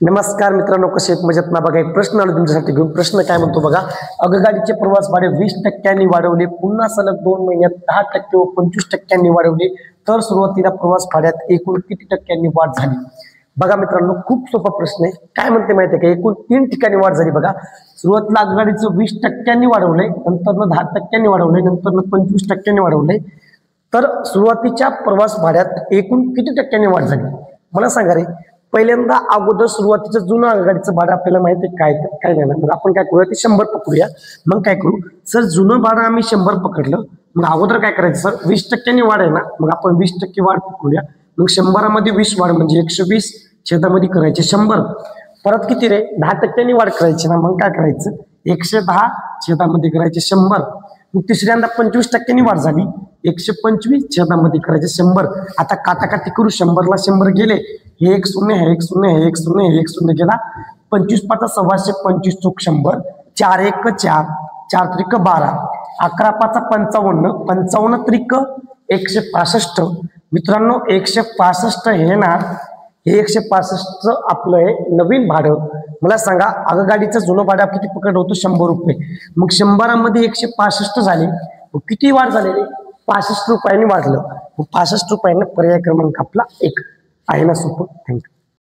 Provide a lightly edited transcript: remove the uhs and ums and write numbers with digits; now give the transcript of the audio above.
नमस्कार मित्रांनो, कसे आहेत? मजेत ना? बघा, एक प्रश्न आला तुमच्यासाठी घेऊन. प्रश्न काय म्हणतो बघा, आगगाडीचे प्रवास भाडे 20% वाढवले, पुन्हा सलग 2 महिन्यात 10% व 25% वाढवले, तर सुरुवातीला प्रवास भाड्यात एकूण किती टक्क्यांनी वाढ झाली? बघा मित्रांनो, खूप सोपा प्रश्न आहे. काय म्हणते माहिती आहे का, एकूण 3 ठिकाणी वाढ झाली. बघा, सुरुवातीला आगगाडीचं 20% वाढवलंय, नंतर 10% वाढवलंय, नंतर 25% वाढवलंय. तर सुरुवातीच्या प्रवास भाड्यात एकूण किती टक्क्यांनी वाढ झाली मला सांगा रे. पहिल्यांदा अगोदर सुरुवातीचं जुनं आगगाडीचं भाडं आपल्याला माहिती आहे काय काय नाही ना. मग आपण काय करूया, ते 100 पकडूया. मग काय करू सर, जुनं भाडं आम्ही 100 पकडलं. मग अगोदर काय करायचं सर, 20% वाढ आहे ना, मग आपण 20% वाढ पकडूया. मग 100 20 वाढ म्हणजे 120 छेदामध्ये करायचे 100. परत किती रे, 10% वाढ करायची ना. मग काय करायचं, 110 छेदामध्ये करायचे 100. मग तिसऱ्यांदा 25% वाढ झाली, 125 छेदामध्ये करायचे 100. आता काटाकाटी करू, 100ला 100 गेले, हे 1 0, हे 1 0, हे 1 0, हे 1 0 गेला. 25 5 सव्वाशे, 25 चौक 100, 4 1 4, 4 त्रिक 12, 11 5 55, 55 त्रिक 165. मित्रांनो, 165 हे ना, हे 165 आपलं आहे नवीन भाडं. मला सांगा, आगगाडीचं जुनं भाडं किती पकडलं होतं, 100 रुपये. मग 100 165 झाले. मग किती वाढ झालेली, 65 रुपयांनी वाढलं. मग 65 रुपयांना पर्याय क्रमांक आपला 1 आहे ना. सोपं. थँक्यू.